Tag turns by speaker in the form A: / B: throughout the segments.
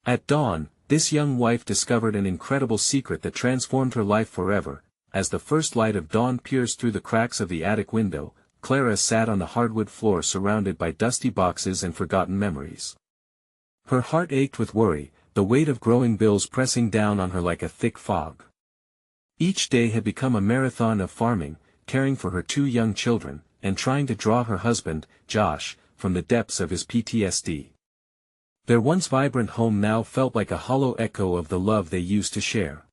A: At dawn, this young wife discovered an incredible secret that transformed her life forever. As the first light of dawn pierced through the cracks of the attic window, Clara sat on the hardwood floor surrounded by dusty boxes and forgotten memories. Her heart ached with worry, the weight of growing bills pressing down on her like a thick fog. Each day had become a marathon of farming, caring for her 2 young children, and trying to draw her husband, Josh, from the depths of his PTSD. Their once vibrant home now felt like a hollow echo of the love they used to share.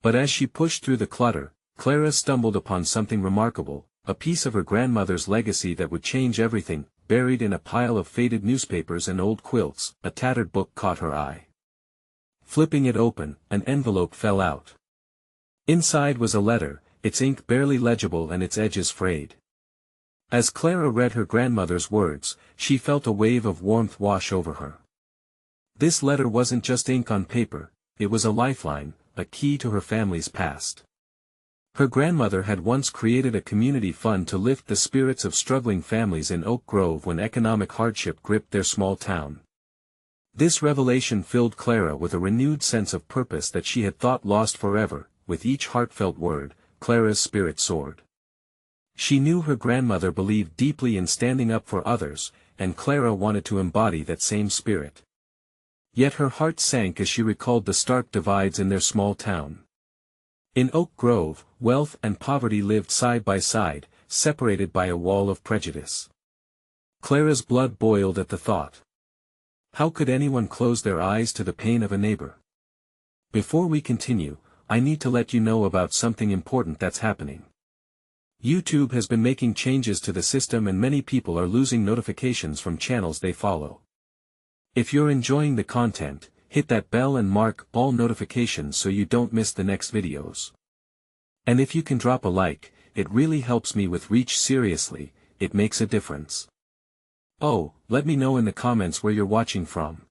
A: But as she pushed through the clutter, Clara stumbled upon something remarkable, a piece of her grandmother's legacy that would change everything. Buried in a pile of faded newspapers and old quilts, a tattered book caught her eye. Flipping it open, an envelope fell out. Inside was a letter, its ink barely legible and its edges frayed. As Clara read her grandmother's words, she felt a wave of warmth wash over her. This letter wasn't just ink on paper, it was a lifeline, a key to her family's past. Her grandmother had once created a community fund to lift the spirits of struggling families in Oak Grove when economic hardship gripped their small town. This revelation filled Clara with a renewed sense of purpose that she had thought lost forever. With each heartfelt word, Clara's spirit soared. She knew her grandmother believed deeply in standing up for others, and Clara wanted to embody that same spirit. Yet her heart sank as she recalled the stark divides in their small town. In Oak Grove, wealth and poverty lived side by side, separated by a wall of prejudice. Clara's blood boiled at the thought. How could anyone close their eyes to the pain of a neighbor? Before we continue, I need to let you know about something important that's happening. YouTube has been making changes to the system and many people are losing notifications from channels they follow. If you're enjoying the content, hit that bell and mark all notifications so you don't miss the next videos. And if you can drop a like, it really helps me with reach. Seriously, it makes a difference. Oh, let me know in the comments where you're watching from.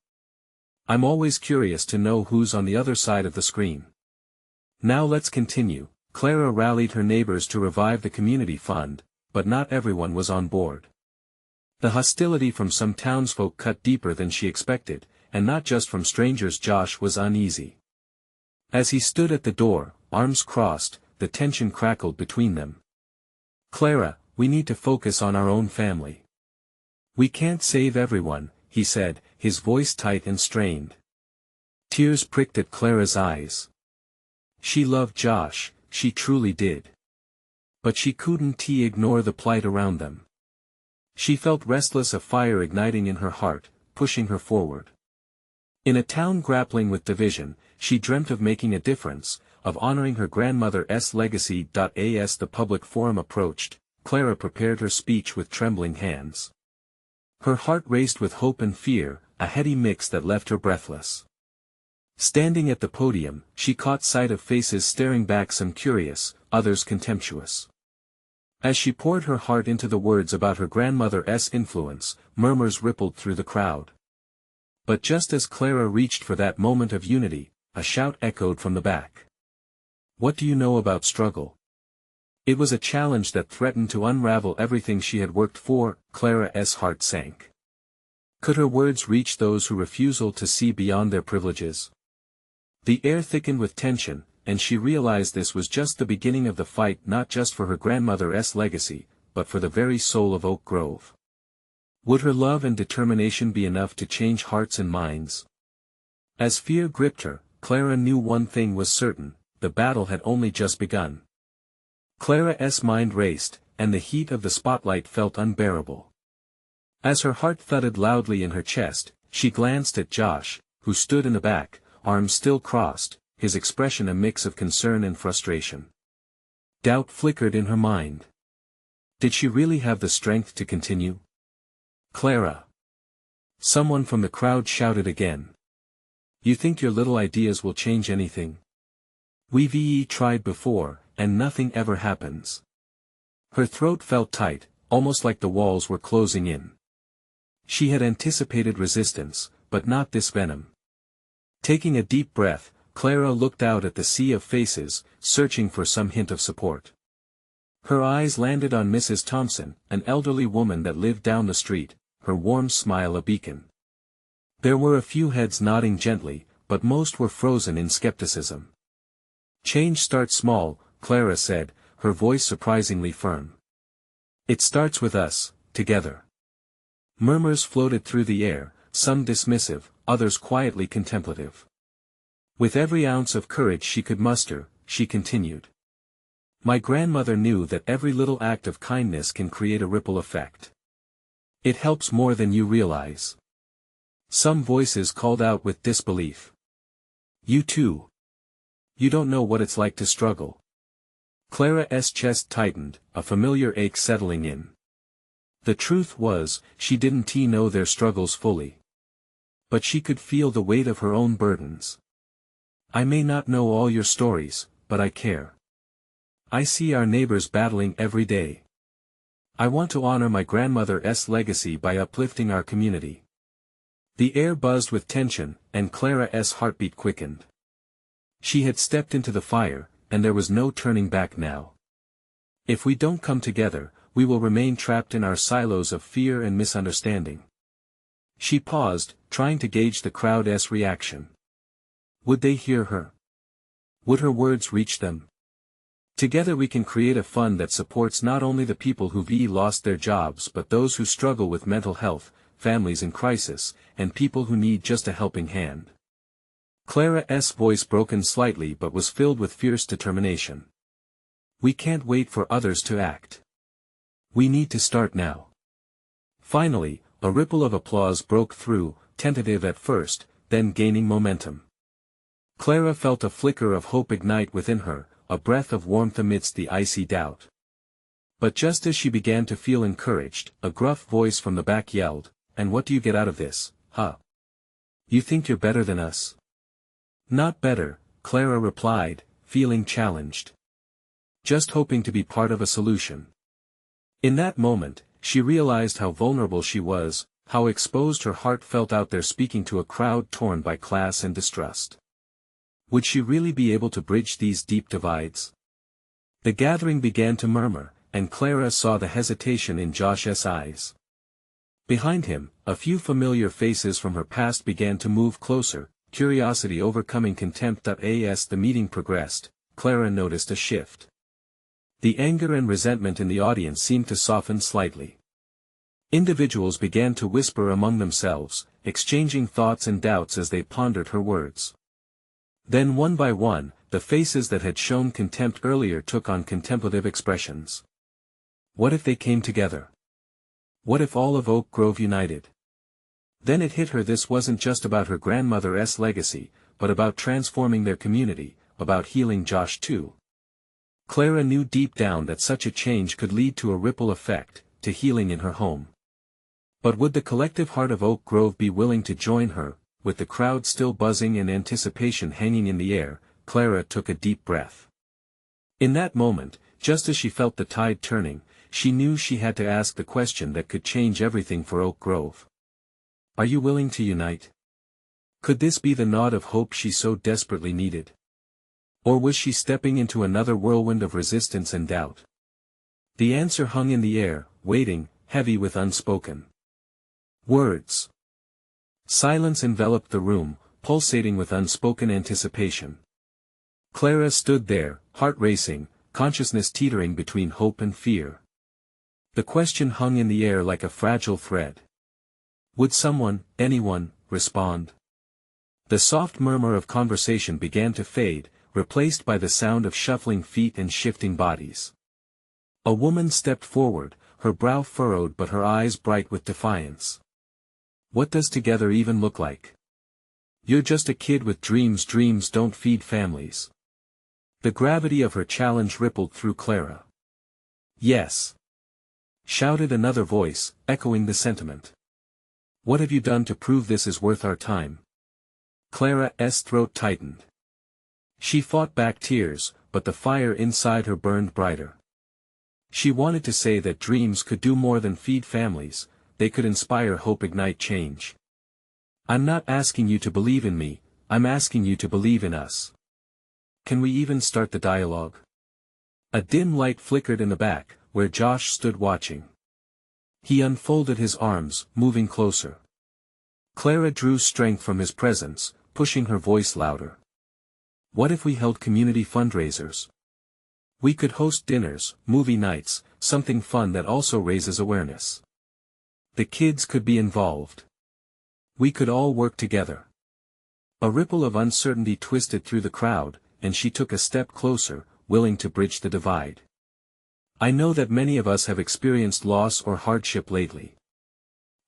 A: I'm always curious to know who's on the other side of the screen. Now let's continue. Clara rallied her neighbors to revive the community fund, but not everyone was on board. The hostility from some townsfolk cut deeper than she expected, and not just from strangers. Josh was uneasy. As he stood at the door, arms crossed, the tension crackled between them. Clara, we need to focus on our own family. We can't save everyone, he said, his voice tight and strained. Tears pricked at Clara's eyes. She loved Josh, she truly did. But she couldn't ignore the plight around them. She felt restless, a fire igniting in her heart, pushing her forward. In a town grappling with division, she dreamt of making a difference, of honoring her grandmother's legacy. As the public forum approached, Clara prepared her speech with trembling hands. Her heart raced with hope and fear, a heady mix that left her breathless. Standing at the podium, she caught sight of faces staring back, some curious, others contemptuous. As she poured her heart into the words about her grandmother's influence, murmurs rippled through the crowd. But just as Clara reached for that moment of unity, a shout echoed from the back. What do you know about struggle? It was a challenge that threatened to unravel everything she had worked for. Clara's heart sank. Could her words reach those who refused to see beyond their privileges? The air thickened with tension, and she realized this was just the beginning of the fight, not just for her grandmother's legacy, but for the very soul of Oak Grove. Would her love and determination be enough to change hearts and minds? As fear gripped her, Clara knew one thing was certain: the battle had only just begun. Clara's mind raced, and the heat of the spotlight felt unbearable. As her heart thudded loudly in her chest, she glanced at Josh, who stood in the back, arms still crossed, his expression a mix of concern and frustration. Doubt flickered in her mind. Did she really have the strength to continue? Clara! Someone from the crowd shouted again. You think your little ideas will change anything? We've tried before, and nothing ever happens. Her throat felt tight, almost like the walls were closing in. She had anticipated resistance, but not this venom. Taking a deep breath, Clara looked out at the sea of faces, searching for some hint of support. Her eyes landed on Mrs. Thompson, an elderly woman that lived down the street, her warm smile a beacon. There were a few heads nodding gently, but most were frozen in skepticism. "Change starts small," Clara said, her voice surprisingly firm. "It starts with us, together." Murmurs floated through the air, some dismissive, others quietly contemplative. With every ounce of courage she could muster, she continued. "My grandmother knew that every little act of kindness can create a ripple effect. It helps more than you realize." Some voices called out with disbelief. "You too. You don't know what it's like to struggle." Clara's chest tightened, a familiar ache settling in. The truth was, she didn't know their struggles fully. But she could feel the weight of her own burdens. "I may not know all your stories, but I care. I see our neighbors battling every day. I want to honor my grandmother's legacy by uplifting our community." The air buzzed with tension, and Clara's heartbeat quickened. She had stepped into the fire, and there was no turning back now. "If we don't come together, we will remain trapped in our silos of fear and misunderstanding." She paused, trying to gauge the crowd's reaction. Would they hear her? Would her words reach them? "Together we can create a fund that supports not only the people who've lost their jobs but those who struggle with mental health, families in crisis, and people who need just a helping hand." Clara's voice broken slightly but was filled with fierce determination. "We can't wait for others to act. We need to start now." Finally, a ripple of applause broke through, tentative at first, then gaining momentum. Clara felt a flicker of hope ignite within her, a breath of warmth amidst the icy doubt. But just as she began to feel encouraged, a gruff voice from the back yelled, "And what do you get out of this, huh? You think you're better than us?" "Not better," Clara replied, feeling challenged. "Just hoping to be part of a solution." In that moment, she realized how vulnerable she was, how exposed her heart felt out there speaking to a crowd torn by class and distrust. Would she really be able to bridge these deep divides? The gathering began to murmur, and Clara saw the hesitation in Josh's eyes. Behind him, a few familiar faces from her past began to move closer, curiosity overcoming contempt. As the meeting progressed, Clara noticed a shift. The anger and resentment in the audience seemed to soften slightly. Individuals began to whisper among themselves, exchanging thoughts and doubts as they pondered her words. Then one by one, the faces that had shown contempt earlier took on contemplative expressions. What if they came together? What if all of Oak Grove united? Then it hit her, this wasn't just about her grandmother's legacy, but about transforming their community, about healing Josh too. Clara knew deep down that such a change could lead to a ripple effect, to healing in her home. But would the collective heart of Oak Grove be willing to join her? With the crowd still buzzing and anticipation hanging in the air, Clara took a deep breath. In that moment, just as she felt the tide turning, she knew she had to ask the question that could change everything for Oak Grove. Are you willing to unite? Could this be the nod of hope she so desperately needed? Or was she stepping into another whirlwind of resistance and doubt? The answer hung in the air, waiting, heavy with unspoken words. Silence enveloped the room, pulsating with unspoken anticipation. Clara stood there, heart racing, consciousness teetering between hope and fear. The question hung in the air like a fragile thread. Would someone, anyone, respond? The soft murmur of conversation began to fade, replaced by the sound of shuffling feet and shifting bodies. A woman stepped forward, her brow furrowed but her eyes bright with defiance. What does together even look like? You're just a kid with dreams. Dreams don't feed families. The gravity of her challenge rippled through Clara. Yes, shouted another voice, echoing the sentiment. What have you done to prove this is worth our time? Clara's throat tightened. She fought back tears, but the fire inside her burned brighter. She wanted to say that dreams could do more than feed families, they could inspire hope, ignite change. I'm not asking you to believe in me, I'm asking you to believe in us. Can we even start the dialogue? A dim light flickered in the back, where Josh stood watching. He unfolded his arms, moving closer. Clara drew strength from his presence, pushing her voice louder. What if we held community fundraisers? We could host dinners, movie nights, something fun that also raises awareness. The kids could be involved. We could all work together. A ripple of uncertainty twisted through the crowd, and she took a step closer, willing to bridge the divide. I know that many of us have experienced loss or hardship lately.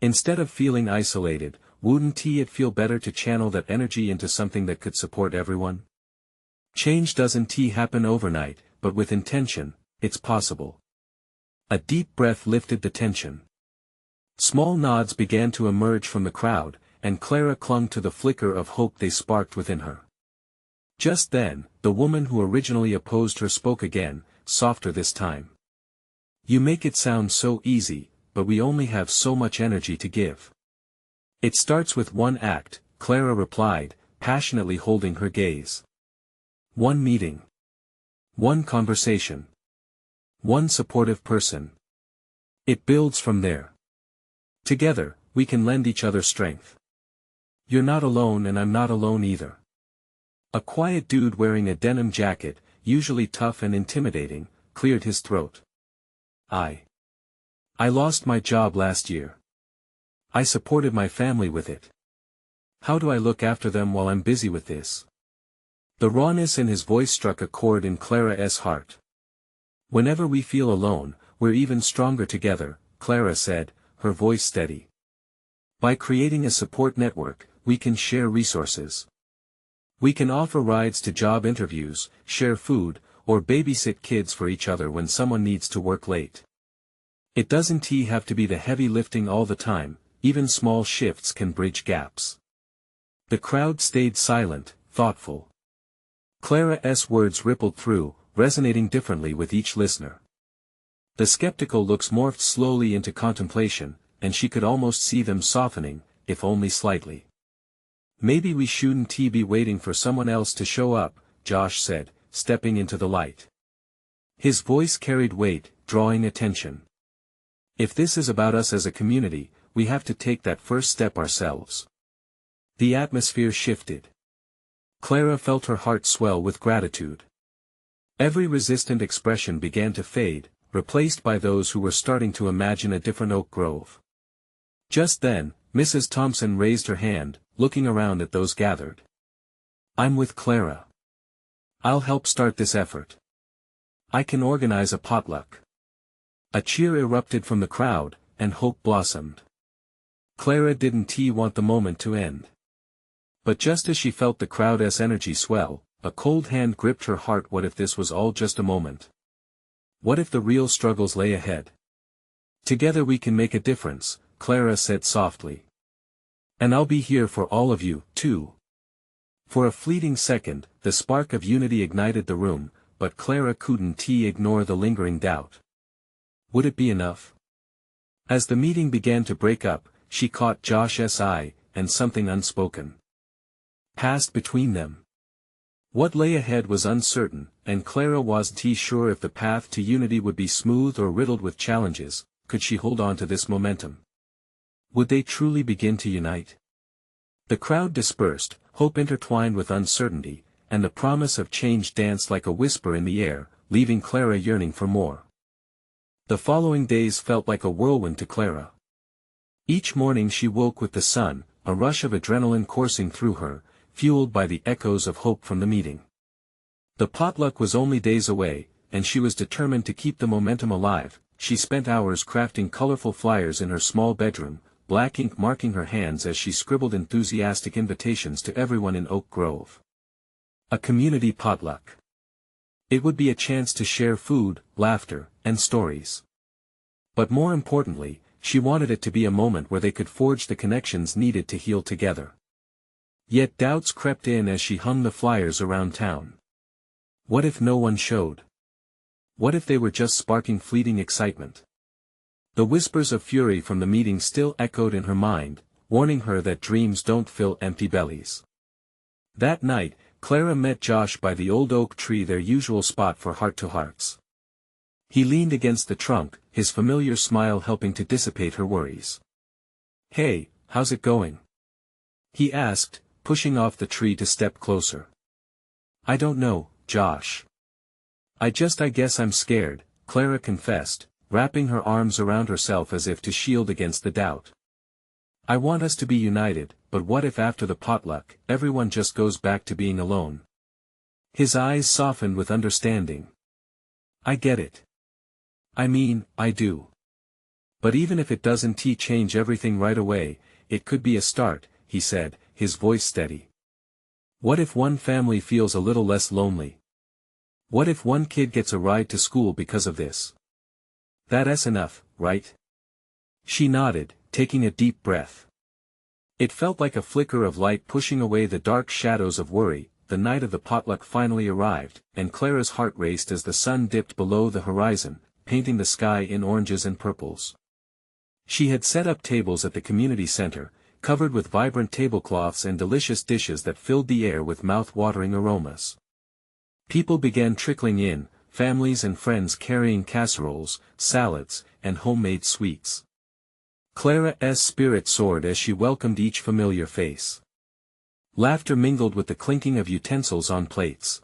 A: Instead of feeling isolated, wouldn't it feel better to channel that energy into something that could support everyone? Change doesn't happen overnight, but with intention, it's possible. A deep breath lifted the tension. Small nods began to emerge from the crowd, and Clara clung to the flicker of hope they sparked within her. Just then, the woman who originally opposed her spoke again, softer this time. You make it sound so easy, but we only have so much energy to give. It starts with one act, Clara replied, passionately holding her gaze. One meeting. One conversation. One supportive person. It builds from there. Together, we can lend each other strength. You're not alone and I'm not alone either. A quiet dude wearing a denim jacket, usually tough and intimidating, cleared his throat. I lost my job last year. I supported my family with it. How do I look after them while I'm busy with this? The rawness in his voice struck a chord in Clara's heart. Whenever we feel alone, we're even stronger together, Clara said, her voice steady. By creating a support network, we can share resources. We can offer rides to job interviews, share food, or babysit kids for each other when someone needs to work late. It doesn't have to be the heavy lifting all the time, even small shifts can bridge gaps. The crowd stayed silent, thoughtful. Clara's words rippled through, resonating differently with each listener. The skeptical looks morphed slowly into contemplation, and she could almost see them softening, if only slightly. Maybe we shouldn't be waiting for someone else to show up, Josh said, stepping into the light. His voice carried weight, drawing attention. If this is about us as a community, we have to take that first step ourselves. The atmosphere shifted. Clara felt her heart swell with gratitude. Every resistant expression began to fade, replaced by those who were starting to imagine a different oak grove. Just then, Mrs. Thompson raised her hand, looking around at those gathered. I'm with Clara. I'll help start this effort. I can organize a potluck. A cheer erupted from the crowd, and hope blossomed. Clara didn't want the moment to end. But just as she felt the crowd's energy swell, a cold hand gripped her heart. What if this was all just a moment? What if the real struggles lay ahead? Together we can make a difference, Clara said softly. And I'll be here for all of you, too. For a fleeting second, the spark of unity ignited the room, but Clara couldn't ignore the lingering doubt. Would it be enough? As the meeting began to break up, she caught Josh's eye, and something unspoken passed between them. What lay ahead was uncertain, and Clara wasn't sure if the path to unity would be smooth or riddled with challenges. Could she hold on to this momentum? Would they truly begin to unite? The crowd dispersed, hope intertwined with uncertainty, and the promise of change danced like a whisper in the air, leaving Clara yearning for more. The following days felt like a whirlwind to Clara. Each morning she woke with the sun, a rush of adrenaline coursing through her, fueled by the echoes of hope from the meeting. The potluck was only days away, and she was determined to keep the momentum alive. She spent hours crafting colorful flyers in her small bedroom, black ink marking her hands as she scribbled enthusiastic invitations to everyone in Oak Grove. A community potluck. It would be a chance to share food, laughter, and stories. But more importantly, she wanted it to be a moment where they could forge the connections needed to heal together. Yet doubts crept in as she hung the flyers around town. What if no one showed? What if they were just sparking fleeting excitement? The whispers of fury from the meeting still echoed in her mind, warning her that dreams don't fill empty bellies. That night, Clara met Josh by the old oak tree, their usual spot for heart-to-hearts. He leaned against the trunk, his familiar smile helping to dissipate her worries. Hey, how's it going? he asked, pushing off the tree to step closer. I don't know, Josh. I guess I'm scared, Clara confessed, wrapping her arms around herself as if to shield against the doubt. I want us to be united, but what if after the potluck, everyone just goes back to being alone? His eyes softened with understanding. I get it. I mean, I do. But even if it doesn't change everything right away, it could be a start, he said, his voice steady. What if one family feels a little less lonely? What if one kid gets a ride to school because of this? That's enough, right? She nodded, taking a deep breath. It felt like a flicker of light pushing away the dark shadows of worry. The night of the potluck finally arrived, and Clara's heart raced as the sun dipped below the horizon, painting the sky in oranges and purples. She had set up tables at the community center, covered with vibrant tablecloths and delicious dishes that filled the air with mouth-watering aromas. People began trickling in, families and friends carrying casseroles, salads, and homemade sweets. Clara's spirit soared as she welcomed each familiar face. Laughter mingled with the clinking of utensils on plates.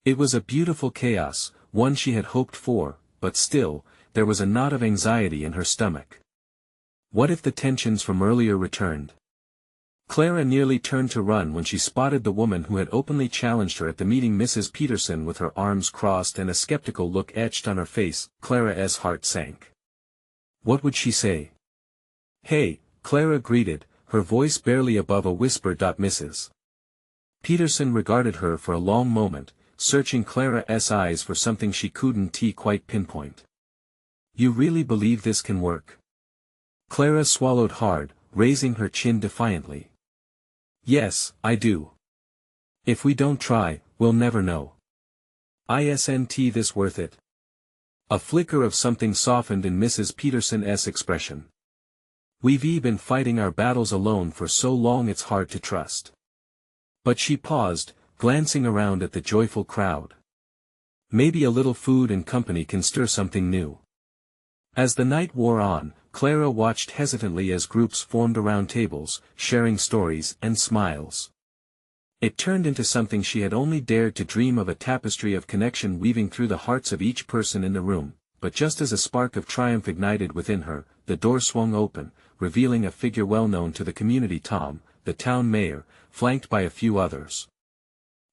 A: It was a beautiful chaos, one she had hoped for, but still, there was a knot of anxiety in her stomach. What if the tensions from earlier returned? Clara nearly turned to run when she spotted the woman who had openly challenged her at the meeting, Mrs. Peterson, with her arms crossed and a skeptical look etched on her face. Clara's heart sank. What would she say? Hey, Clara greeted, her voice barely above a whisper. Mrs. Peterson regarded her for a long moment, searching Clara's eyes for something she couldn't quite pinpoint. You really believe this can work? Clara swallowed hard, raising her chin defiantly. Yes, I do. If we don't try, we'll never know. Isn't this worth it? A flicker of something softened in Mrs. Peterson's expression. We've been fighting our battles alone for so long it's hard to trust. But she paused, glancing around at the joyful crowd. Maybe a little food and company can stir something new. As the night wore on, Clara watched hesitantly as groups formed around tables, sharing stories and smiles. It turned into something she had only dared to dream of, a tapestry of connection weaving through the hearts of each person in the room. But just as a spark of triumph ignited within her, the door swung open, revealing a figure well known to the community: Tom, the town mayor, flanked by a few others.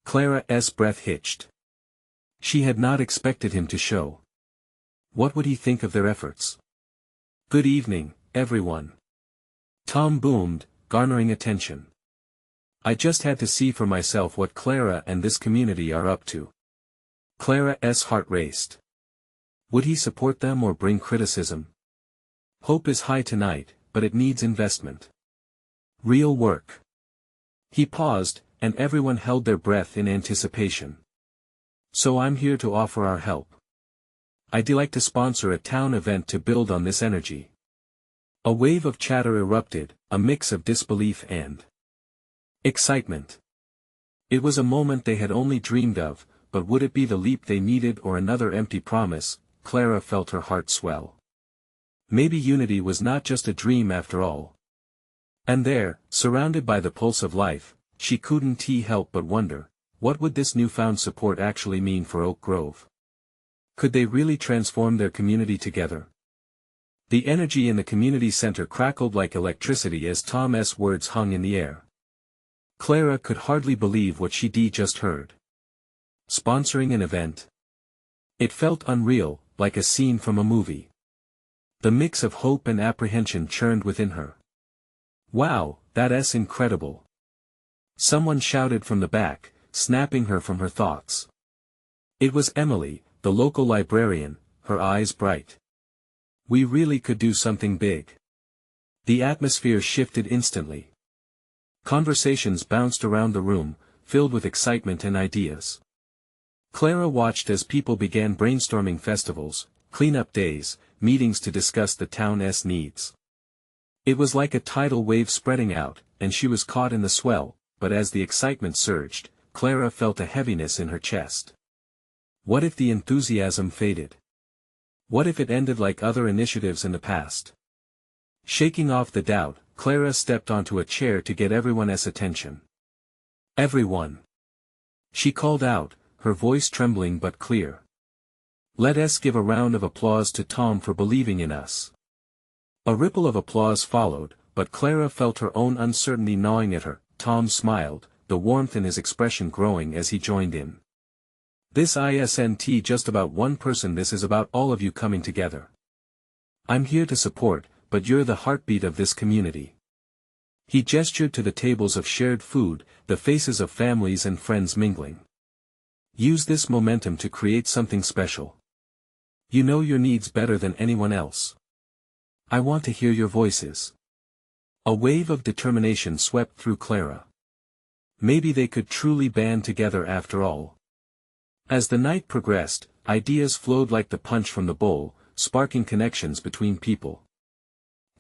A: Clara's breath hitched. She had not expected him to show. What would he think of their efforts? Good evening, everyone. Tom boomed, garnering attention. I just had to see for myself what Clara and this community are up to. Clara's heart raced. Would he support them or bring criticism? Hope is high tonight, but it needs investment. Real work. He paused, and everyone held their breath in anticipation. So I'm here to offer our help. I'd like to sponsor a town event to build on this energy. A wave of chatter erupted, a mix of disbelief and excitement. It was a moment they had only dreamed of, but would it be the leap they needed or another empty promise? Clara felt her heart swell. Maybe unity was not just a dream after all. And there, surrounded by the pulse of life, she couldn't help but wonder, what would this newfound support actually mean for Oak Grove? Could they really transform their community together? The energy in the community center crackled like electricity as Tom's words hung in the air. Clara could hardly believe what she just heard. Sponsoring an event? It felt unreal, like a scene from a movie. The mix of hope and apprehension churned within her. Wow, that's incredible! Someone shouted from the back, snapping her from her thoughts. It was Emily, the local librarian, her eyes bright. We really could do something big. The atmosphere shifted instantly. Conversations bounced around the room, filled with excitement and ideas. Clara watched as people began brainstorming festivals, cleanup days, meetings to discuss the town's needs. It was like a tidal wave spreading out, and she was caught in the swell, but as the excitement surged, Clara felt a heaviness in her chest. What if the enthusiasm faded? What if it ended like other initiatives in the past? Shaking off the doubt, Clara stepped onto a chair to get everyone's attention. Everyone! She called out, her voice trembling but clear. Let us give a round of applause to Tom for believing in us. A ripple of applause followed, but Clara felt her own uncertainty gnawing at her. Tom smiled, the warmth in his expression growing as he joined in. This isn't just about one person, this is about all of you coming together. I'm here to support, but you're the heartbeat of this community. He gestured to the tables of shared food, the faces of families and friends mingling. Use this momentum to create something special. You know your needs better than anyone else. I want to hear your voices. A wave of determination swept through Clara. Maybe they could truly band together after all. As the night progressed, ideas flowed like the punch from the bowl, sparking connections between people.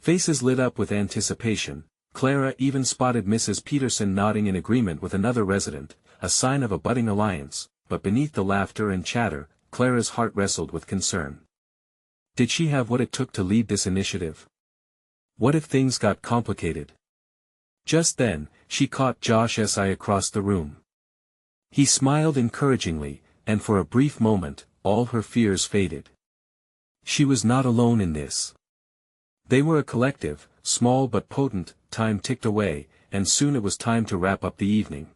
A: Faces lit up with anticipation. Clara even spotted Mrs. Peterson nodding in agreement with another resident, a sign of a budding alliance, but beneath the laughter and chatter, Clara's heart wrestled with concern. Did she have what it took to lead this initiative? What if things got complicated? Just then, she caught Josh's eye across the room. He smiled encouragingly, and for a brief moment, all her fears faded. She was not alone in this. They were a collective, small but potent. Time ticked away, and soon it was time to wrap up the evening.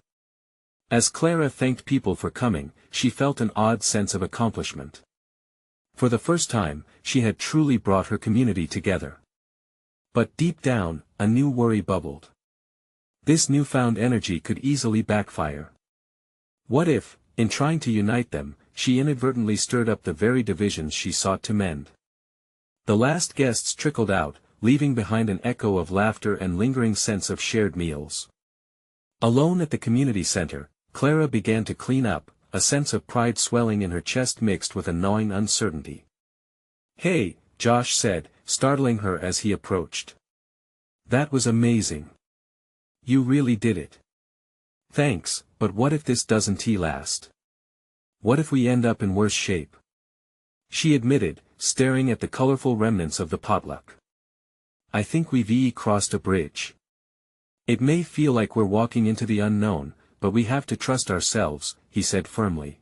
A: As Clara thanked people for coming, she felt an odd sense of accomplishment. For the first time, she had truly brought her community together. But deep down, a new worry bubbled. This newfound energy could easily backfire. What if, in trying to unite them, she inadvertently stirred up the very divisions she sought to mend? The last guests trickled out, leaving behind an echo of laughter and lingering sense of shared meals. Alone at the community center, Clara began to clean up, a sense of pride swelling in her chest mixed with a gnawing uncertainty. Hey, Josh said, startling her as he approached. That was amazing. You really did it. Thanks, but what if this doesn't last? What if we end up in worse shape? She admitted, staring at the colorful remnants of the potluck. I think we've crossed a bridge. It may feel like we're walking into the unknown, but we have to trust ourselves, he said firmly.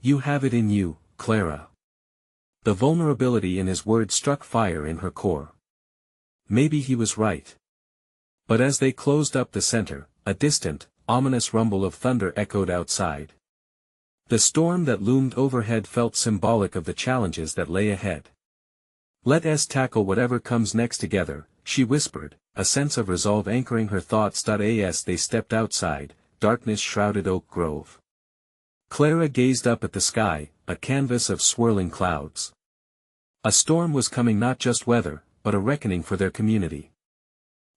A: You have it in you, Clara. The vulnerability in his words struck fire in her core. Maybe he was right. But as they closed up the center, a distant, ominous rumble of thunder echoed outside. The storm that loomed overhead felt symbolic of the challenges that lay ahead. Let us tackle whatever comes next together, she whispered, a sense of resolve anchoring her thoughts. As they stepped outside, darkness shrouded Oak Grove. Clara gazed up at the sky, a canvas of swirling clouds. A storm was coming, not just weather, but a reckoning for their community.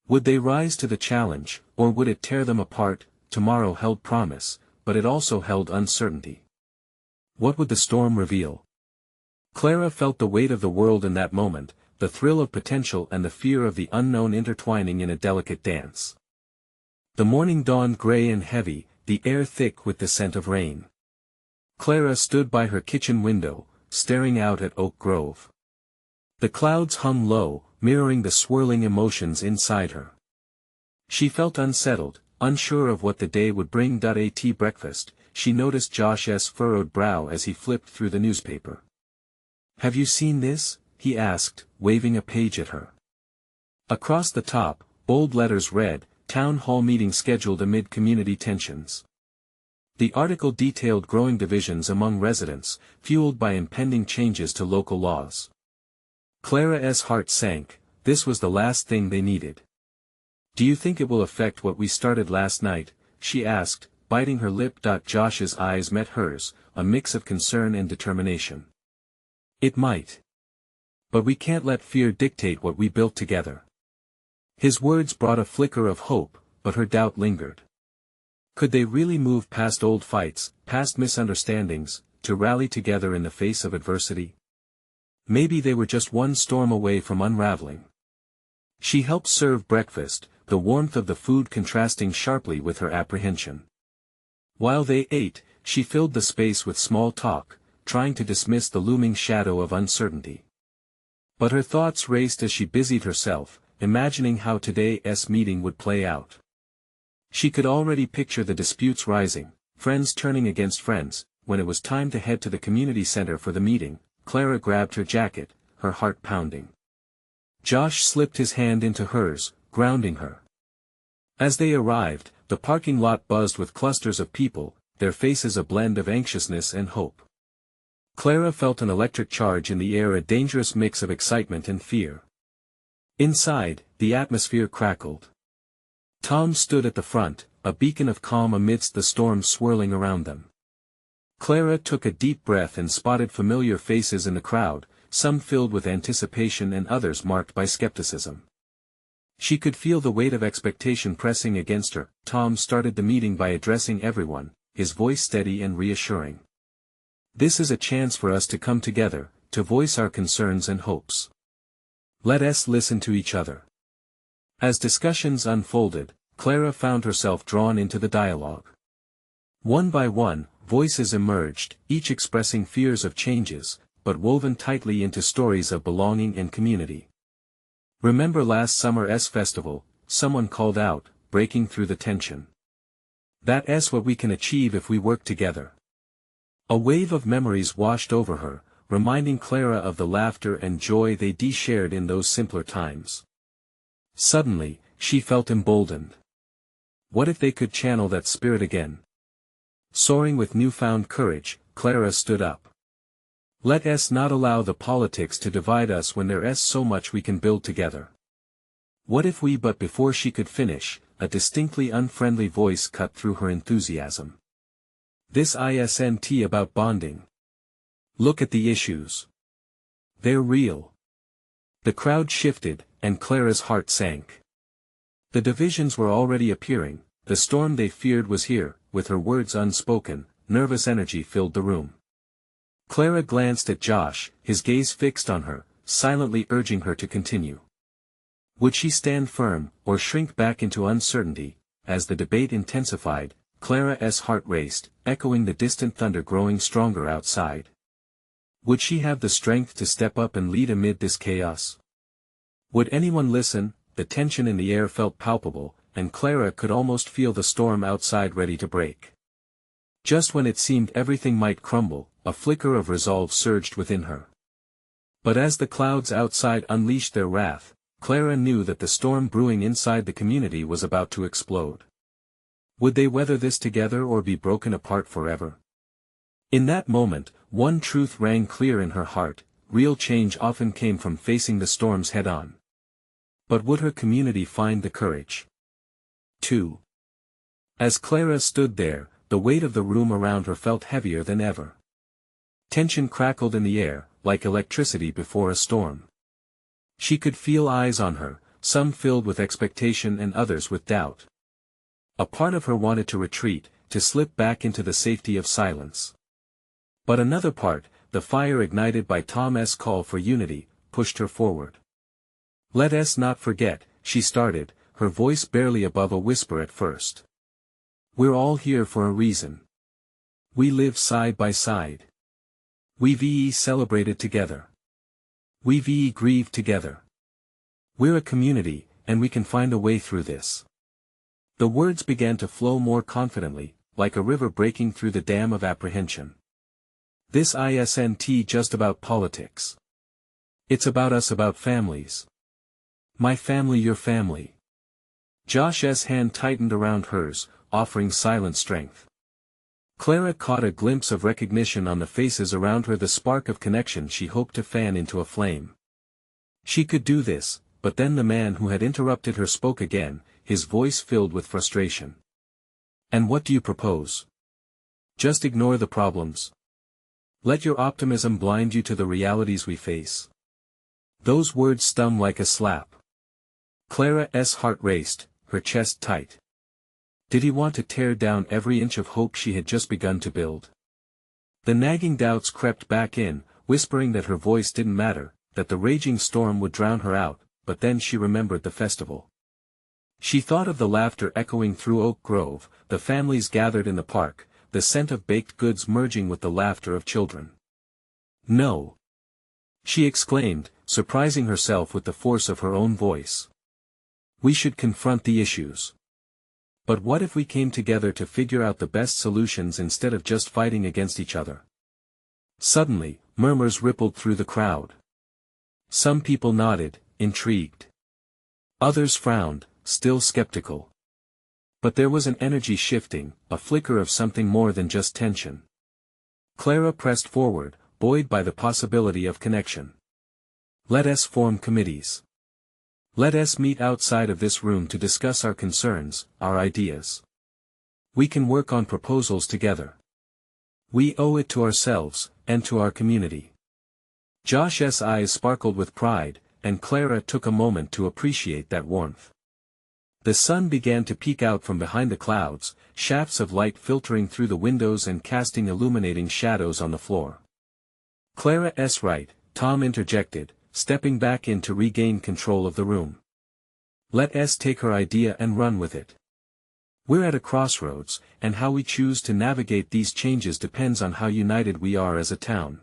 A: Would they rise to the challenge, or would it tear them apart? Tomorrow held promise, but it also held uncertainty. What would the storm reveal? Clara felt the weight of the world in that moment, the thrill of potential and the fear of the unknown intertwining in a delicate dance. The morning dawned gray and heavy, the air thick with the scent of rain. Clara stood by her kitchen window, staring out at Oak Grove. The clouds hung low, mirroring the swirling emotions inside her. She felt unsettled, unsure of what the day would bring. At breakfast, she noticed Josh's furrowed brow as he flipped through the newspaper. Have you seen this? He asked, waving a page at her. Across the top, bold letters read, Town Hall meeting scheduled amid community tensions. The article detailed growing divisions among residents, fueled by impending changes to local laws. Clara's heart sank. This was the last thing they needed. Do you think it will affect what we started last night? She asked, biting her lip. Josh's eyes met hers, a mix of concern and determination. It might. But we can't let fear dictate what we built together. His words brought a flicker of hope, but her doubt lingered. Could they really move past old fights, past misunderstandings, to rally together in the face of adversity? Maybe they were just one storm away from unraveling. She helped serve breakfast, the warmth of the food contrasting sharply with her apprehension. While they ate, she filled the space with small talk, trying to dismiss the looming shadow of uncertainty. But her thoughts raced as she busied herself, imagining how today's meeting would play out. She could already picture the disputes rising, friends turning against friends. When it was time to head to the community center for the meeting, Clara grabbed her jacket, her heart pounding. Josh slipped his hand into hers, grounding her. As they arrived, the parking lot buzzed with clusters of people, their faces a blend of anxiousness and hope. Clara felt an electric charge in the air, a dangerous mix of excitement and fear. Inside, the atmosphere crackled. Tom stood at the front, a beacon of calm amidst the storm swirling around them. Clara took a deep breath and spotted familiar faces in the crowd, some filled with anticipation and others marked by skepticism. She could feel the weight of expectation pressing against her. Tom started the meeting by addressing everyone, his voice steady and reassuring. "This is a chance for us to come together, to voice our concerns and hopes. Let us listen to each other." As discussions unfolded, Clara found herself drawn into the dialogue. One by one, voices emerged, each expressing fears of changes, but woven tightly into stories of belonging and community. "Remember last summer's festival," someone called out, breaking through the tension. "That's what we can achieve if we work together." A wave of memories washed over her, reminding Clara of the laughter and joy they shared in those simpler times. Suddenly, she felt emboldened. What if they could channel that spirit again? Soaring with newfound courage, Clara stood up. "Let us not allow the politics to divide us when there's so much we can build together. What if we?" But before she could finish, a distinctly unfriendly voice cut through her enthusiasm. "This isn't about bonding. Look at the issues. They're real." The crowd shifted, and Clara's heart sank. The divisions were already appearing, the storm they feared was here. With her words unspoken, nervous energy filled the room. Clara glanced at Josh, his gaze fixed on her, silently urging her to continue. Would she stand firm, or shrink back into uncertainty? As the debate intensified, Clara's heart raced, echoing the distant thunder growing stronger outside. Would she have the strength to step up and lead amid this chaos? Would anyone listen? The tension in the air felt palpable, and Clara could almost feel the storm outside ready to break. Just when it seemed everything might crumble, a flicker of resolve surged within her. But as the clouds outside unleashed their wrath, Clara knew that the storm brewing inside the community was about to explode. Would they weather this together or be broken apart forever? In that moment, one truth rang clear in her heart: real change often came from facing the storms head-on. But would her community find the courage? 2. As Clara stood there, the weight of the room around her felt heavier than ever. Tension crackled in the air, like electricity before a storm. She could feel eyes on her, some filled with expectation and others with doubt. A part of her wanted to retreat, to slip back into the safety of silence. But another part, the fire ignited by Tom's call for unity, pushed her forward. "Let us not forget," she started, her voice barely above a whisper at first. "We're all here for a reason. We live side by side. We've celebrated together. We've grieved together. We're a community, and we can find a way through this." The words began to flow more confidently, like a river breaking through the dam of apprehension. "This isn't just about politics. It's about us, about families. My family, your family." Josh's hand tightened around hers, offering silent strength. Clara caught a glimpse of recognition on the faces around her, the spark of connection she hoped to fan into a flame. She could do this, but then the man who had interrupted her spoke again, his voice filled with frustration. "And what do you propose? Just ignore the problems? Let your optimism blind you to the realities we face?" Those words stung like a slap. Clara's heart raced, her chest tight. Did he want to tear down every inch of hope she had just begun to build? The nagging doubts crept back in, whispering that her voice didn't matter, that the raging storm would drown her out, but then she remembered the festival. She thought of the laughter echoing through Oak Grove, the families gathered in the park, the scent of baked goods merging with the laughter of children. No. she exclaimed, surprising herself with the force of her own voice. We should confront the issues. But what if we came together to figure out the best solutions instead of just fighting against each other? Suddenly, murmurs rippled through the crowd. Some people nodded, intrigued. Others frowned, still skeptical. But there was an energy shifting, a flicker of something more than just tension. Clara pressed forward, buoyed by the possibility of connection. Let us form committees. Let us meet outside of this room to discuss our concerns, our ideas. We can work on proposals together. We owe it to ourselves, and to our community. Josh's eyes sparkled with pride, and Clara took a moment to appreciate that warmth. The sun began to peek out from behind the clouds, shafts of light filtering through the windows and casting illuminating shadows on the floor. Clara's right, Tom interjected, stepping back in to regain control of the room. Let us take her idea and run with it. We're at a crossroads, and how we choose to navigate these changes depends on how united we are as a town.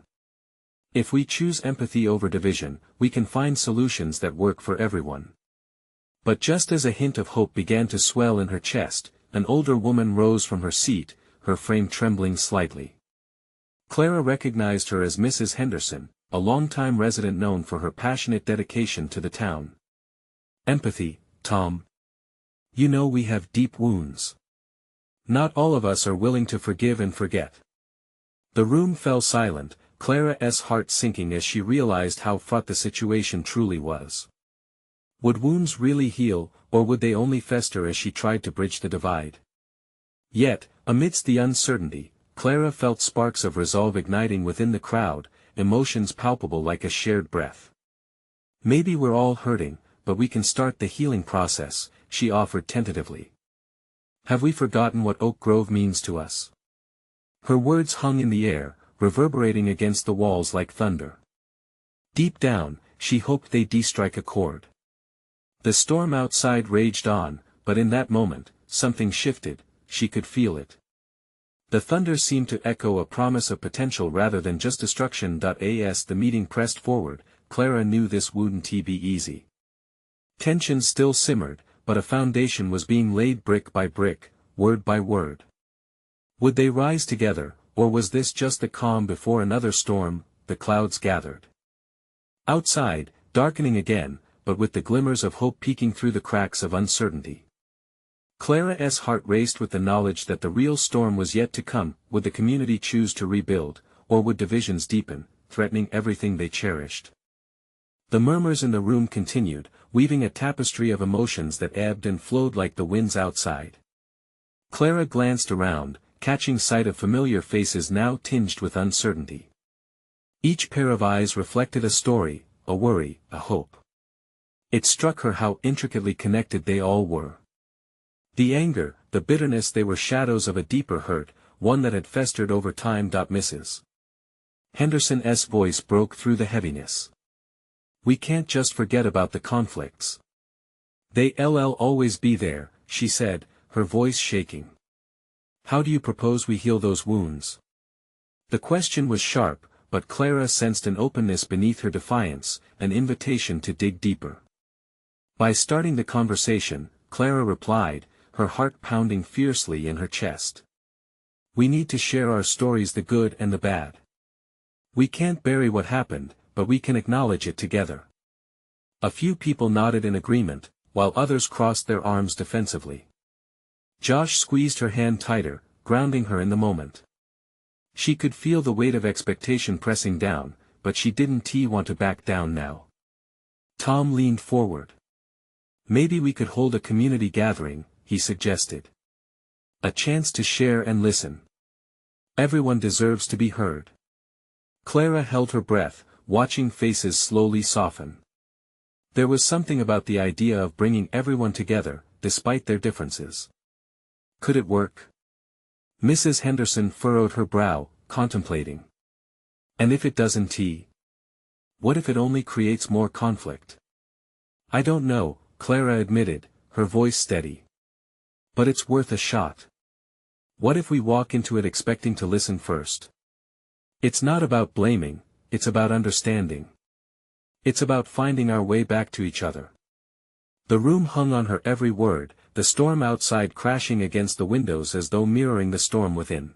A: If we choose empathy over division, we can find solutions that work for everyone. But just as a hint of hope began to swell in her chest, an older woman rose from her seat, her frame trembling slightly. Clara recognized her as Mrs. Henderson, a longtime resident known for her passionate dedication to the town. Empathy, Tom. You know we have deep wounds. Not all of us are willing to forgive and forget. The room fell silent, Clara's heart sinking as she realized how fraught the situation truly was. Would wounds really heal, or would they only fester as she tried to bridge the divide? Yet, amidst the uncertainty, Clara felt sparks of resolve igniting within the crowd, emotions palpable like a shared breath. Maybe we're all hurting, but we can start the healing process, she offered tentatively. Have we forgotten what Oak Grove means to us? Her words hung in the air, reverberating against the walls like thunder. Deep down, she hoped they'd strike a chord. The storm outside raged on, but in that moment, something shifted, she could feel it. The thunder seemed to echo a promise of potential rather than just destruction. As the meeting pressed forward, Clara knew this wouldn't be easy. Tension still simmered, but a foundation was being laid brick by brick, word by word. Would they rise together, or was this just the calm before another storm? The clouds gathered. Outside, darkening again, but with the glimmers of hope peeking through the cracks of uncertainty. Clara's heart raced with the knowledge that the real storm was yet to come. Would the community choose to rebuild, or would divisions deepen, threatening everything they cherished? The murmurs in the room continued, weaving a tapestry of emotions that ebbed and flowed like the winds outside. Clara glanced around, catching sight of familiar faces now tinged with uncertainty. Each pair of eyes reflected a story, a worry, a hope. It struck her how intricately connected they all were. The anger, the bitterness, they were shadows of a deeper hurt, one that had festered over time. Mrs. Henderson's voice broke through the heaviness. We can't just forget about the conflicts. They'll always be there, she said, her voice shaking. How do you propose we heal those wounds? The question was sharp, but Clara sensed an openness beneath her defiance, an invitation to dig deeper. By starting the conversation, Clara replied, her heart pounding fiercely in her chest. We need to share our stories, the good and the bad. We can't bury what happened, but we can acknowledge it together. A few people nodded in agreement, while others crossed their arms defensively. Josh squeezed her hand tighter, grounding her in the moment. She could feel the weight of expectation pressing down, but she didn't want to back down now. Tom leaned forward. Maybe we could hold a community gathering, he suggested. A chance to share and listen. Everyone deserves to be heard. Clara held her breath, watching faces slowly soften. There was something about the idea of bringing everyone together, despite their differences. Could it work? Mrs. Henderson furrowed her brow, contemplating. And if it doesn't? What if it only creates more conflict? I don't know, Clara admitted, her voice steady. But it's worth a shot. What if we walk into it expecting to listen first? It's not about blaming, it's about understanding. It's about finding our way back to each other. The room hung on her every word, the storm outside crashing against the windows as though mirroring the storm within.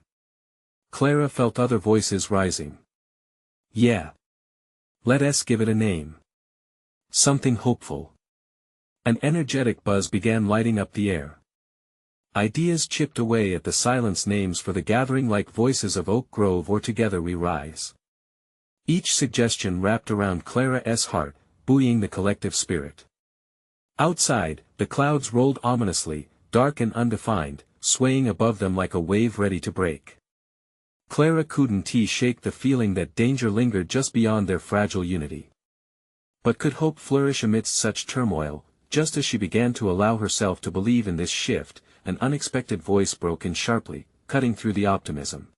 A: Clara felt other voices rising. Yeah. Let us give it a name. Something hopeful. An energetic buzz began lighting up the air. Ideas chipped away at the silence, names for the gathering like voices of Oak Grove or Together We Rise. Each suggestion wrapped around Clara's heart, buoying the collective spirit. Outside, the clouds rolled ominously, dark and undefined, swaying above them like a wave ready to break. Clara couldn't shake the feeling that danger lingered just beyond their fragile unity. But could hope flourish amidst such turmoil? Just as she began to allow herself to believe in this shift, an unexpected voice broke in sharply, cutting through the optimism.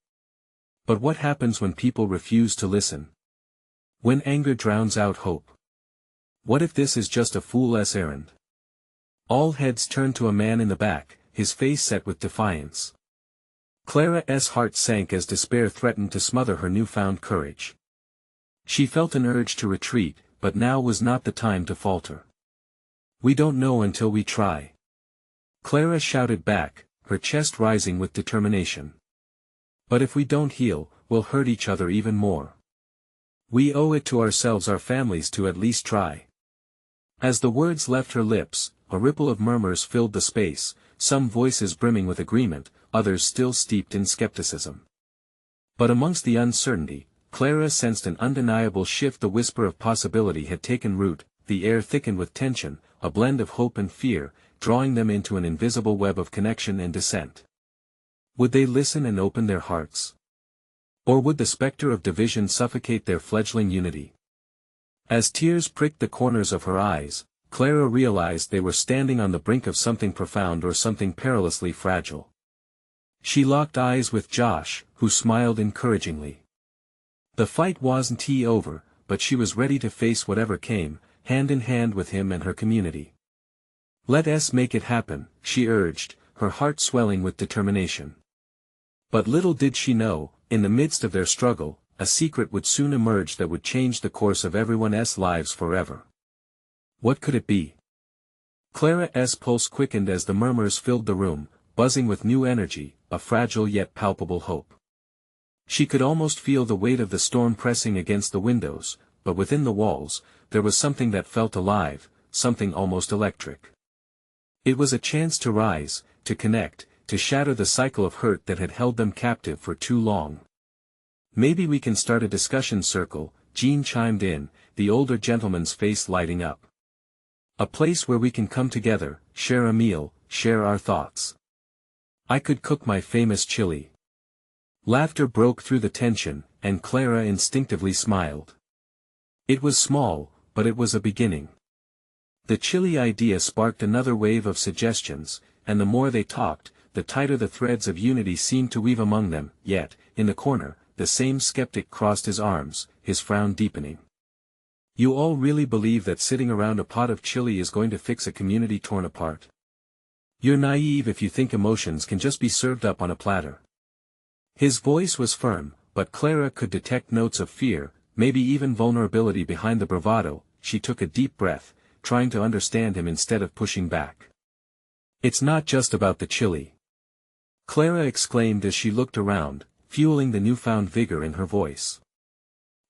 A: But what happens when people refuse to listen? When anger drowns out hope? What if this is just a fool's errand? All heads turned to a man in the back, his face set with defiance. Clara's heart sank as despair threatened to smother her newfound courage. She felt an urge to retreat, but now was not the time to falter. We don't know until we try. Clara shouted back, her chest rising with determination. But if we don't heal, we'll hurt each other even more. We owe it to ourselves, our families, to at least try. As the words left her lips, a ripple of murmurs filled the space, some voices brimming with agreement, others still steeped in skepticism. But amongst the uncertainty, Clara sensed an undeniable shift. The whisper of possibility had taken root, the air thickened with tension, a blend of hope and fear, drawing them into an invisible web of connection and dissent. Would they listen and open their hearts? Or would the specter of division suffocate their fledgling unity? As tears pricked the corners of her eyes, Clara realized they were standing on the brink of something profound or something perilously fragile. She locked eyes with Josh, who smiled encouragingly. The fight wasn't over, but she was ready to face whatever came, hand in hand with him and her community. Let us make it happen, she urged, her heart swelling with determination. But little did she know, in the midst of their struggle, a secret would soon emerge that would change the course of everyone's lives forever. What could it be? Clara's pulse quickened as the murmurs filled the room, buzzing with new energy, a fragile yet palpable hope. She could almost feel the weight of the storm pressing against the windows, but within the walls, there was something that felt alive, something almost electric. It was a chance to rise, to connect, to shatter the cycle of hurt that had held them captive for too long. Maybe we can start a discussion circle, Jean chimed in, the older gentleman's face lighting up. A place where we can come together, share a meal, share our thoughts. I could cook my famous chili. Laughter broke through the tension, and Clara instinctively smiled. It was small, but it was a beginning. The chili idea sparked another wave of suggestions, and the more they talked, the tighter the threads of unity seemed to weave among them. Yet, in the corner, the same skeptic crossed his arms, his frown deepening. You all really believe that sitting around a pot of chili is going to fix a community torn apart? You're naive if you think emotions can just be served up on a platter. His voice was firm, but Clara could detect notes of fear, maybe even vulnerability behind the bravado. She took a deep breath, trying to understand him instead of pushing back. It's not just about the chili. Clara exclaimed as she looked around, fueling the newfound vigor in her voice.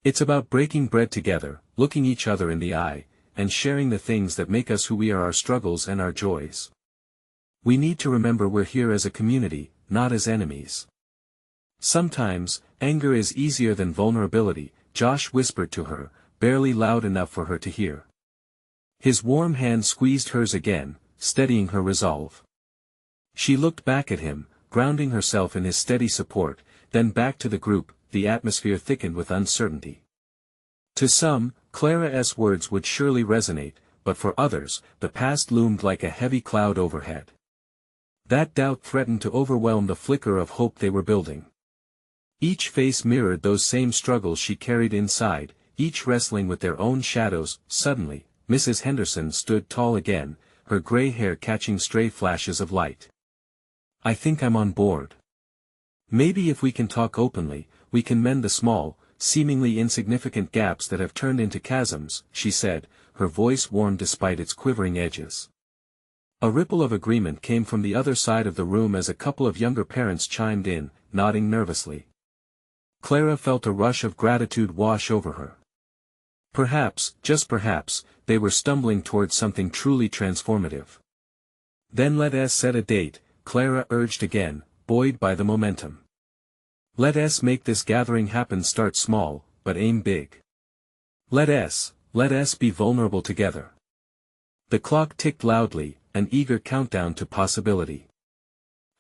A: It's about breaking bread together, looking each other in the eye, and sharing the things that make us who we are, our struggles and our joys. We need to remember we're here as a community, not as enemies. Sometimes, anger is easier than vulnerability, Josh whispered to her, barely loud enough for her to hear. His warm hand squeezed hers again, steadying her resolve. She looked back at him, grounding herself in his steady support, then back to the group. The atmosphere thickened with uncertainty. To some, Clara's words would surely resonate, but for others, the past loomed like a heavy cloud overhead. That doubt threatened to overwhelm the flicker of hope they were building. Each face mirrored those same struggles she carried inside, each wrestling with their own shadows. Suddenly, Mrs. Henderson stood tall again, her gray hair catching stray flashes of light. I think I'm on board. Maybe if we can talk openly, we can mend the small, seemingly insignificant gaps that have turned into chasms," she said, her voice warm despite its quivering edges. A ripple of agreement came from the other side of the room as a couple of younger parents chimed in, nodding nervously. Clara felt a rush of gratitude wash over her. Perhaps, just perhaps, they were stumbling towards something truly transformative. "Then let us set a date," Clara urged again, buoyed by the momentum. "Let us make this gathering happen. Start small, but aim big. Let us be vulnerable together." The clock ticked loudly, an eager countdown to possibility.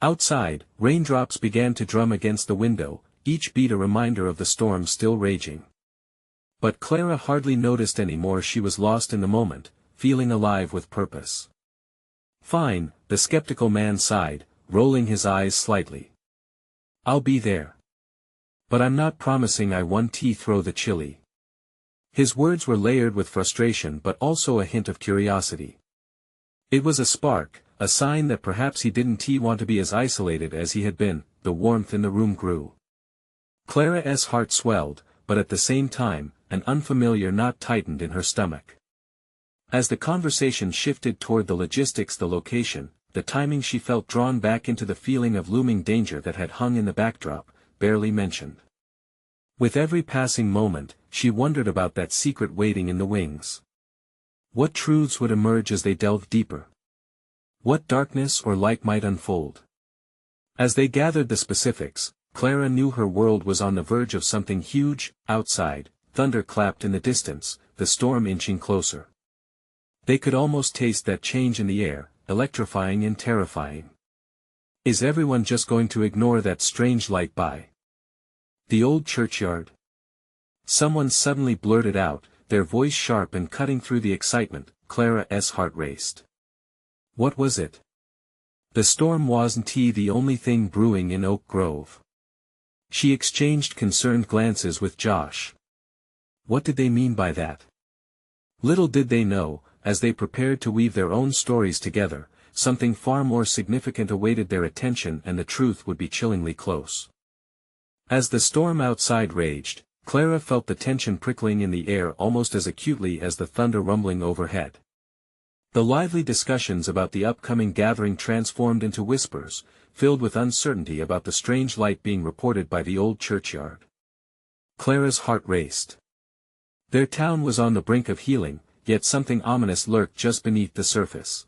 A: Outside, raindrops began to drum against the window, each beat a reminder of the storm still raging. But Clara hardly noticed any more. She was lost in the moment, feeling alive with purpose. "Fine," the skeptical man sighed, rolling his eyes slightly. "I'll be there. But I'm not promising I won't throw the chili." His words were layered with frustration but also a hint of curiosity. It was a spark, a sign that perhaps he didn't want to be as isolated as he had been. The warmth in the room grew. Clara's heart swelled, but at the same time, an unfamiliar knot tightened in her stomach. As the conversation shifted toward the logistics, the location, the timing, she felt drawn back into the feeling of looming danger that had hung in the backdrop, barely mentioned. With every passing moment, she wondered about that secret waiting in the wings. What truths would emerge as they delved deeper? What darkness or light might unfold? As they gathered the specifics, Clara knew her world was on the verge of something huge. Outside, thunder clapped in the distance, the storm inching closer. They could almost taste that change in the air, electrifying and terrifying. Is everyone just going to ignore that strange light by the old churchyard? Someone suddenly blurted out, their voice sharp and cutting through the excitement. Clara's heart raced. What was it? The storm wasn't the only thing brewing in Oak Grove. She exchanged concerned glances with Josh. What did they mean by that? Little did they know, as they prepared to weave their own stories together, something far more significant awaited their attention, and the truth would be chillingly close. As the storm outside raged, Clara felt the tension prickling in the air almost as acutely as the thunder rumbling overhead. The lively discussions about the upcoming gathering transformed into whispers, filled with uncertainty about the strange light being reported by the old churchyard. Clara's heart raced. Their town was on the brink of healing, yet something ominous lurked just beneath the surface.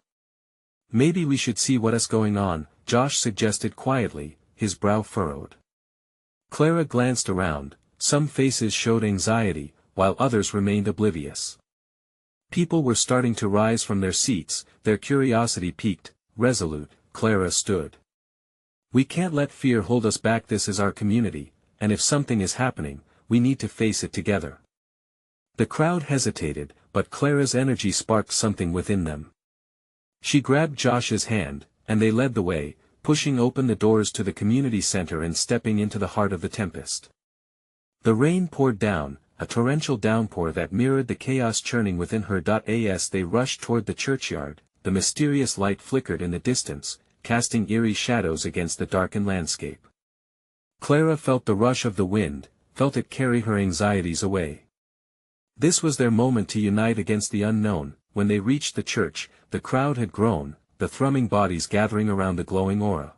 A: "Maybe we should see what's going on," Josh suggested quietly, his brow furrowed. Clara glanced around. Some faces showed anxiety, while others remained oblivious. People were starting to rise from their seats, their curiosity piqued. Resolute, Clara stood. "We can't let fear hold us back. This is our community, and if something is happening, we need to face it together." The crowd hesitated, but Clara's energy sparked something within them. She grabbed Josh's hand, and they led the way, pushing open the doors to the community center and stepping into the heart of the tempest. The rain poured down, a torrential downpour that mirrored the chaos churning within her. As they rushed toward the churchyard, the mysterious light flickered in the distance, casting eerie shadows against the darkened landscape. Clara felt the rush of the wind, felt it carry her anxieties away. This was their moment to unite against the unknown. When they reached the church, the crowd had grown, the thrumming bodies gathering around the glowing aura.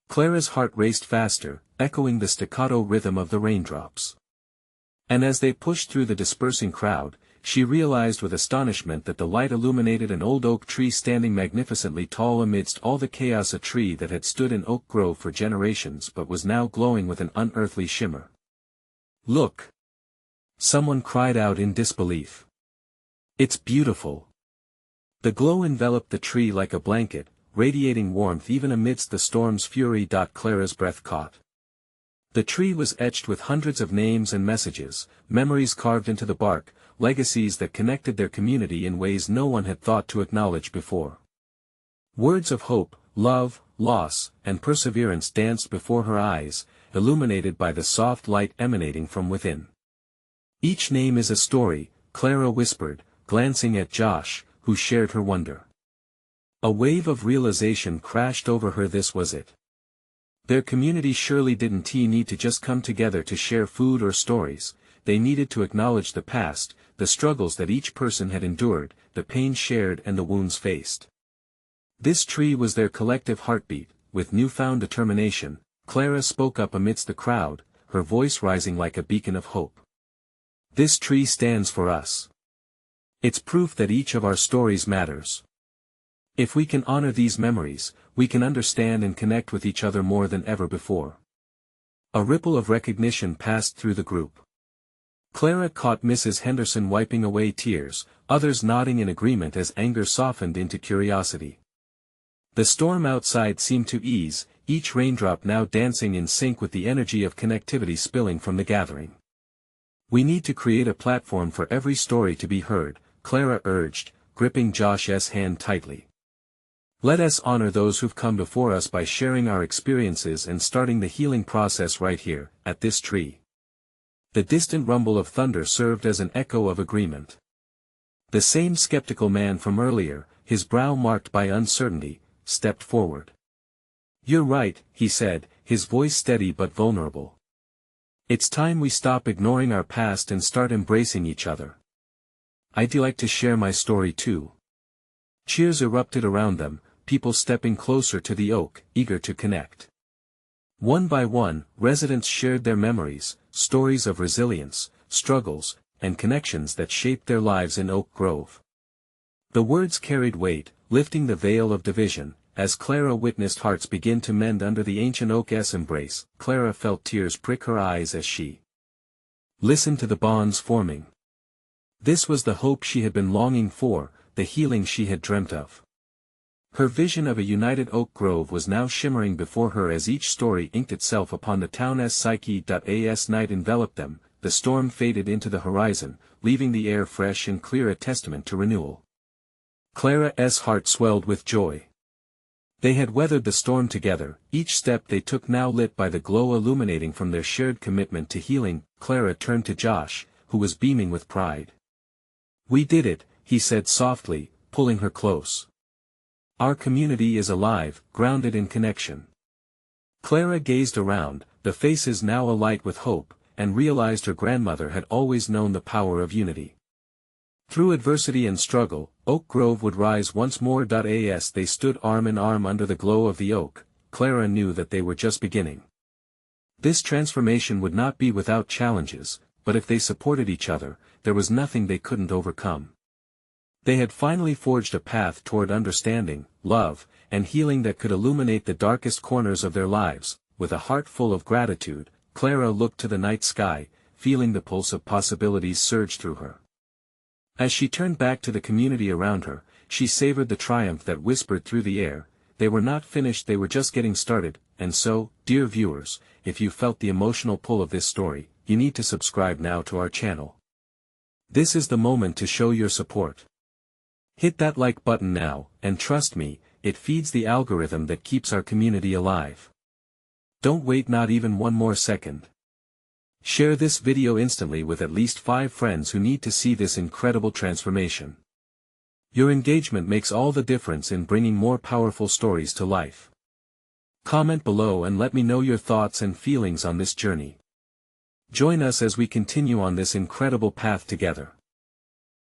A: Clara's heart raced faster, echoing the staccato rhythm of the raindrops. And as they pushed through the dispersing crowd, she realized with astonishment that the light illuminated an old oak tree standing magnificently tall amidst all the chaos, a tree that had stood in Oak Grove for generations but was now glowing with an unearthly shimmer. "Look!" someone cried out in disbelief. "It's beautiful." The glow enveloped the tree like a blanket, radiating warmth even amidst the storm's fury. Clara's breath caught. The tree was etched with hundreds of names and messages, memories carved into the bark, legacies that connected their community in ways no one had thought to acknowledge before. Words of hope, love, loss, and perseverance danced before her eyes, illuminated by the soft light emanating from within. "Each name is a story," Clara whispered, glancing at Josh, who shared her wonder. A wave of realization crashed over her. This was it. Their community surely didn't need to just come together to share food or stories, they needed to acknowledge the past, the struggles that each person had endured, the pain shared and the wounds faced. This tree was their collective heartbeat. With newfound determination, Clara spoke up amidst the crowd, her voice rising like a beacon of hope. This tree stands for us. It's proof that each of our stories matters. If we can honor these memories, we can understand and connect with each other more than ever before. A ripple of recognition passed through the group. Clara caught Mrs. Henderson wiping away tears, others nodding in agreement as anger softened into curiosity. The storm outside seemed to ease, each raindrop now dancing in sync with the energy of connectivity spilling from the gathering. We need to create a platform for every story to be heard, Clara urged, gripping Josh's hand tightly. Let us honor those who've come before us by sharing our experiences and starting the healing process right here, at this tree. The distant rumble of thunder served as an echo of agreement. The same skeptical man from earlier, his brow marked by uncertainty, stepped forward. You're right, he said, his voice steady but vulnerable. It's time we stop ignoring our past and start embracing each other. I'd like to share my story too. Cheers erupted around them, people stepping closer to the oak, eager to connect. One by one, residents shared their memories, stories of resilience, struggles, and connections that shaped their lives in Oak Grove. The words carried weight, lifting the veil of division. As Clara witnessed hearts begin to mend under the ancient oak's embrace, Clara felt tears prick her eyes as she listened to the bonds forming. This was the hope she had been longing for, the healing she had dreamt of. Her vision of a united Oak Grove was now shimmering before her as each story inked itself upon the town's psyche. As night enveloped them, the storm faded into the horizon, leaving the air fresh and clear, a testament to renewal. Clara's heart swelled with joy. They had weathered the storm together, each step they took now lit by the glow illuminating from their shared commitment to healing. Clara turned to Josh, who was beaming with pride. We did it, he said softly, pulling her close. Our community is alive, grounded in connection. Clara gazed around, the faces now alight with hope, and realized her grandmother had always known the power of unity. Through adversity and struggle, Oak Grove would rise once more. As they stood arm in arm under the glow of the oak, Clara knew that they were just beginning. This transformation would not be without challenges, but if they supported each other, there was nothing they couldn't overcome. They had finally forged a path toward understanding, love, and healing that could illuminate the darkest corners of their lives. With a heart full of gratitude, Clara looked to the night sky, feeling the pulse of possibilities surge through her. As she turned back to the community around her, she savored the triumph that whispered through the air. They were not finished, they were just getting started. And so, dear viewers, if you felt the emotional pull of this story, you need to subscribe now to our channel. This is the moment to show your support. Hit that like button now, and trust me, it feeds the algorithm that keeps our community alive. Don't wait not even one more second. Share this video instantly with at least 5 friends who need to see this incredible transformation. Your engagement makes all the difference in bringing more powerful stories to life. Comment below and let me know your thoughts and feelings on this journey. Join us as we continue on this incredible path together.